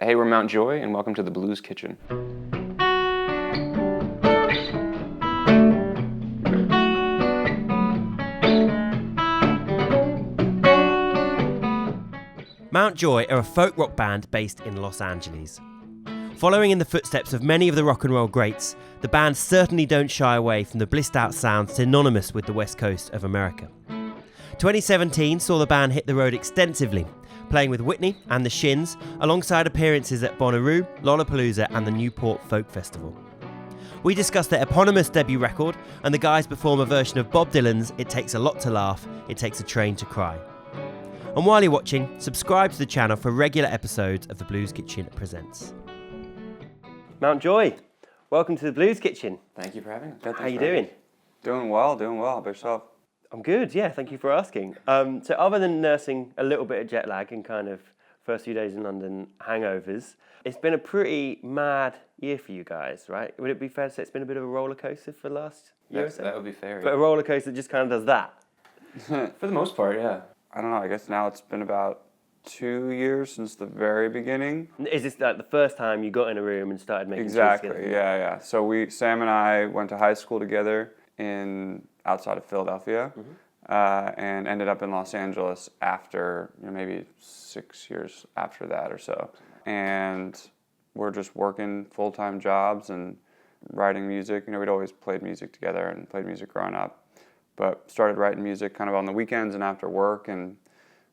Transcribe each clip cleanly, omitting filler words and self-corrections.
Hey, we're Mount Joy, and welcome to the Blues Kitchen. Mount Joy are a folk rock band based in Los Angeles. Following in the footsteps of many of the rock and roll greats, the band certainly don't shy away from the blissed out sound synonymous with the west coast of America. 2017 saw the band hit the road extensively, playing with Whitney and The Shins alongside appearances at Boonaroo, Lollapalooza and the Newport Folk Festival. We discuss their eponymous debut record, and the guys perform a version of Bob Dylan's It Takes a Lot to Laugh, It Takes a Train to Cry. And while you're watching, subscribe to the channel for regular episodes of The Blues Kitchen Presents. Mount Joy, welcome to The Blues Kitchen. Thank you for having us. How you doing? Doing well. How about yourself? I'm good, yeah, thank you for asking. So other than nursing a little bit of jet lag and kind of first few days in London hangovers, it's been a pretty mad year for you guys, right? Would it be fair to say it's been a bit of a roller coaster for the last year or so? That would be fair. But a roller coaster just kind of does that. For the most part, yeah. I don't know. I guess now it's been about 2 years since the very beginning. Is this like the first time you got in a room and started making Exactly. tunes Yeah. So Sam and I went to high school together outside of Philadelphia, and ended up in Los Angeles after maybe 6 years after that or so. And we're just working full-time jobs and writing music. We'd always played music together and played music growing up, but started writing music kind of on the weekends and after work, and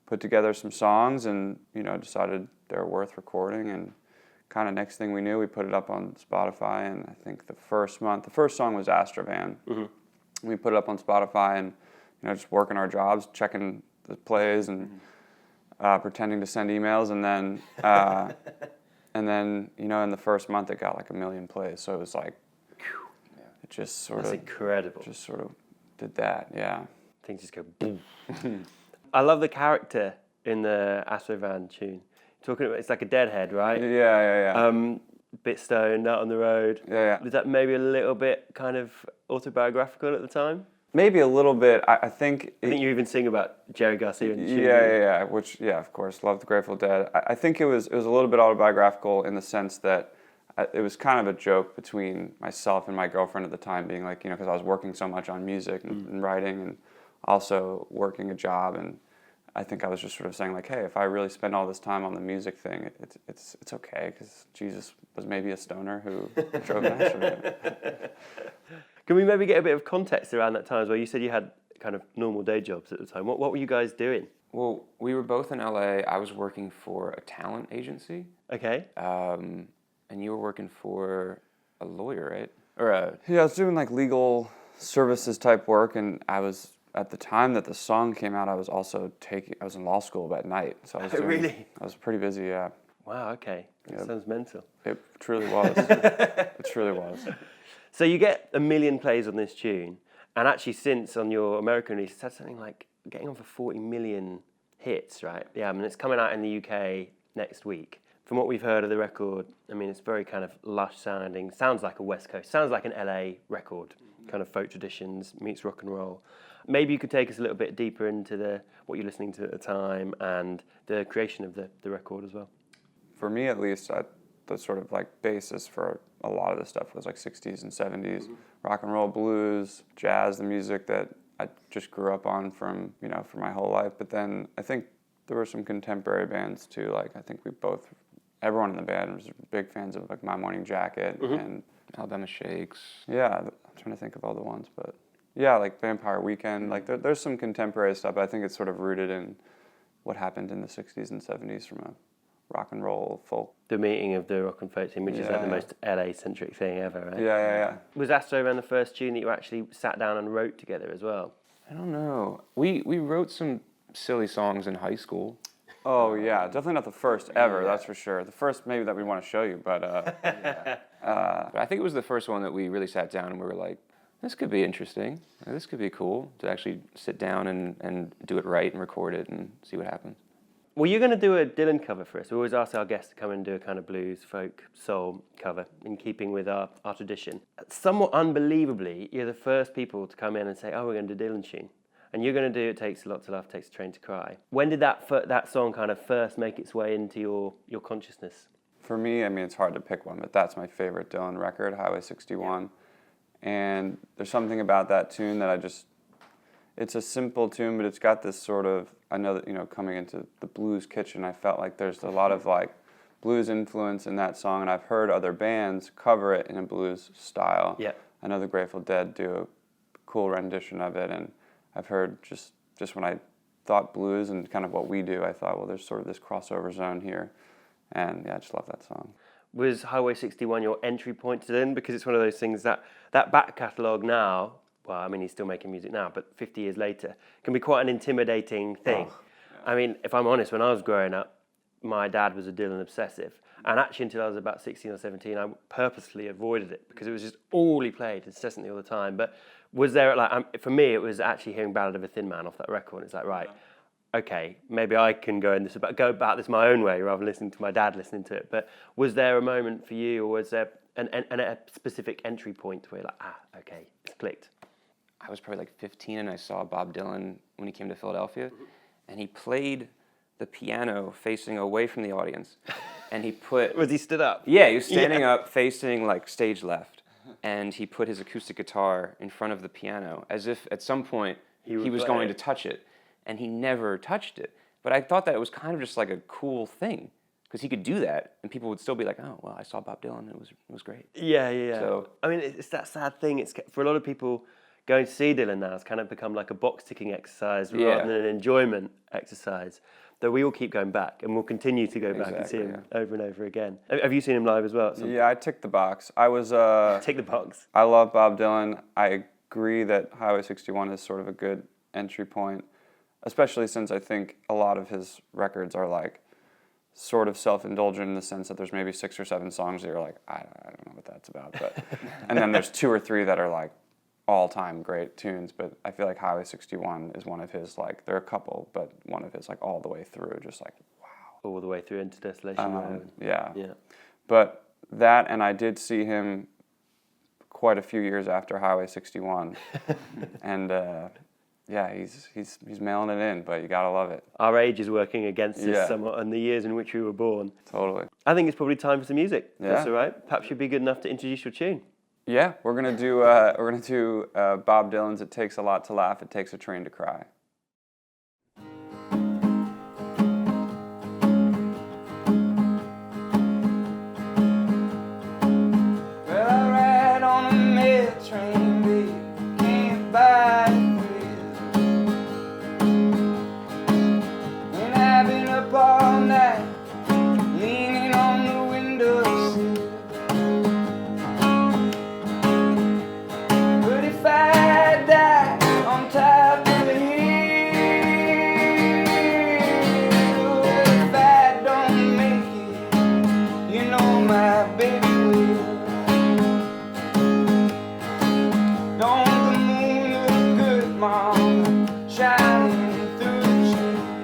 put together some songs and decided they were worth recording. And kind of next thing we knew, we put it up on Spotify. And I think the first song was Astrovan. We put it up on Spotify and just working our jobs, checking the plays and pretending to send emails, and then in the first month it got like 1 million plays. So it was like, it just sort That's of incredible. Just sort of did that, yeah. Things just go boom. I love the character in the Astrovan tune. Talking about, it's like a deadhead, right? Yeah. Bit stoned, out on the road. Yeah. Was that maybe a little bit kind of autobiographical at the time? Maybe a little bit. I think you even sing about Jerry Garcia in the tune. Yeah. Which, of course, love the Grateful Dead. I think it was a little bit autobiographical in the sense that it was kind of a joke between myself and my girlfriend at the time, being like, because I was working so much on music and writing, and also working a job, and I think I was just sort of saying like, hey, if I really spend all this time on the music thing, it's okay, because Jesus was maybe a stoner who drove an Astrovan. Can we maybe get a bit of context around that time as well? You said you had kind of normal day jobs at the time. What were you guys doing? Well, we were both in LA. I was working for a talent agency. Okay. And you were working for a lawyer, right? Yeah, I was doing like legal services type work, and I was, at the time that the song came out, I was in law school at night. So I was Really? I was pretty busy, yeah. Wow, okay. That sounds mental. It truly was. It truly was. So you get 1 million plays on this tune, and actually since on your American release, it's had something like getting on for 40 million hits, right? Yeah, I mean, it's coming out in the UK next week. From what we've heard of the record, I mean, it's very kind of lush sounding, sounds like a West Coast, sounds like an LA record, kind of folk traditions, meets rock and roll. Maybe you could take us a little bit deeper into what you're listening to at the time and the creation of the record as well. For me, at least, the sort of like basis for a lot of the stuff was like 60s and 70s, rock and roll, blues, jazz, the music that I just grew up on from for my whole life. But then I think there were some contemporary bands too. Like I think everyone in the band was big fans of like My Morning Jacket and Alabama Shakes. Yeah, I'm trying to think of all the ones, but yeah, like Vampire Weekend. Like there's some contemporary stuff, but I think it's sort of rooted in what happened in the 60s and 70s from a rock and roll folk. The meeting of the rock and folk team, which is like the most LA-centric thing ever, right? Yeah. Was Astrovan the first tune that you actually sat down and wrote together as well? I don't know. We wrote some silly songs in high school. Oh yeah, definitely not the first ever, that's for sure. The first maybe that we want to show you, but But I think it was the first one that we really sat down and we were like, this could be interesting. This could be cool to actually sit down and do it right and record it and see what happens. Well, you're going to do a Dylan cover for us. We always ask our guests to come and do a kind of blues, folk, soul cover in keeping with our tradition. Somewhat unbelievably, you're the first people to come in and say, oh, we're going to do Dylan tune. And you're going to do It Takes a Lot to Laugh, Takes a Train to Cry. When did that song kind of first make its way into your consciousness? for me, I mean, it's hard to pick one, but that's my favorite Dylan record, Highway 61. And there's something about that tune that it's a simple tune, but it's got this sort of, I know that, you know, coming into the blues kitchen, I felt like there's a lot of like blues influence in that song, and I've heard other bands cover it in a blues style. Yeah. I know the Grateful Dead do a cool rendition of it, and I've heard just when I thought blues and kind of what we do, I thought, well, there's sort of this crossover zone here. And yeah, I just love that song. Was Highway 61 your entry point to Dylan? Because it's one of those things that back catalogue now, well, I mean, he's still making music now, but 50 years later, can be quite an intimidating thing. Oh, yeah. I mean, if I'm honest, when I was growing up, my dad was a Dylan obsessive. And actually, until I was about 16 or 17, I purposely avoided it because it was just all he played incessantly all the time. But was there, like, for me, it was actually hearing Ballad of a Thin Man off that record. It's like, right, okay, maybe I can go about this my own way rather than listening to my dad listening to it. But was there a moment for you, or was there a specific entry point where you're like, okay, it's clicked? I was probably like 15 and I saw Bob Dylan when he came to Philadelphia, and he played the piano facing away from the audience, and he put... Was he stood up? Yeah, he was standing up facing like stage left, and he put his acoustic guitar in front of the piano as if at some point he was going to touch it. And he never touched it. But I thought that it was kind of just like a cool thing, because he could do that, and people would still be like, "Oh, well, I saw Bob Dylan; it was great." Yeah. So, I mean, it's that sad thing. It's for a lot of people going to see Dylan now. It's kind of become like a box ticking exercise rather than an enjoyment exercise. Though we all keep going back, and we'll continue to go back and see him over and over again. Have you seen him live as well? Yeah, I ticked the box. I was Tick the box. I love Bob Dylan. I agree that Highway 61 is sort of a good entry point, especially since I think a lot of his records are like sort of self-indulgent in the sense that there's maybe 6 or 7 songs that you're like, I don't know what that's about, but and then there's 2 or 3 that are like all-time great tunes. But I feel like Highway 61 is one of his, like, there are a couple, but one of his like all the way through, just like wow, All the way through into Desolation. yeah. Yeah. But that, and I did see him quite a few years after Highway 61, and yeah, he's mailing it in, but you gotta love it. Our age is working against us somewhat, and the years in which we were born. Totally. I think it's probably time for some music. Yeah. That's all right. Perhaps you'd be good enough to introduce your tune. Yeah, we're gonna do Bob Dylan's "It Takes a Lot to Laugh, It Takes a Train to Cry." Well, I ride on a mail train, baby, can't buy a thrill. And I've been up all night, leaning on the windowsill. But if I die on top of the hill, if I don't make it, you know my baby will. Don't the moon look good, Mom, shining through the trees?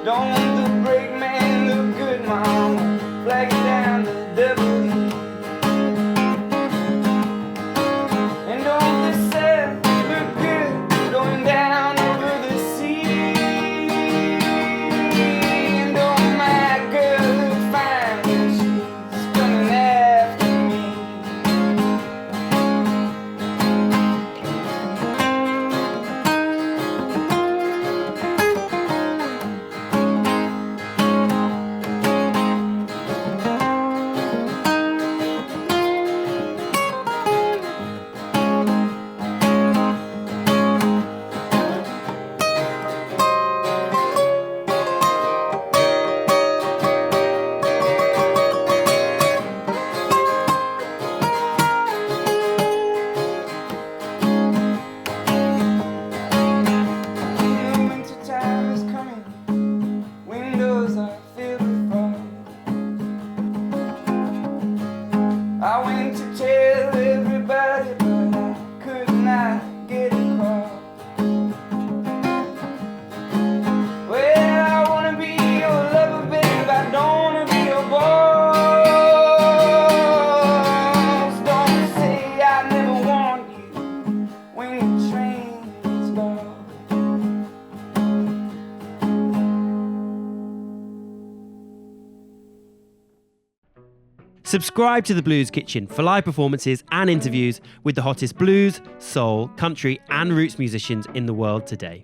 Don't the brakeman look good, Mom, flagging down the double E? And don't the sail look good, going down over the sea? And don't my girl look fine when she's coming after me? Subscribe to The Blues Kitchen for live performances and interviews with the hottest blues, soul, country and roots musicians in the world today.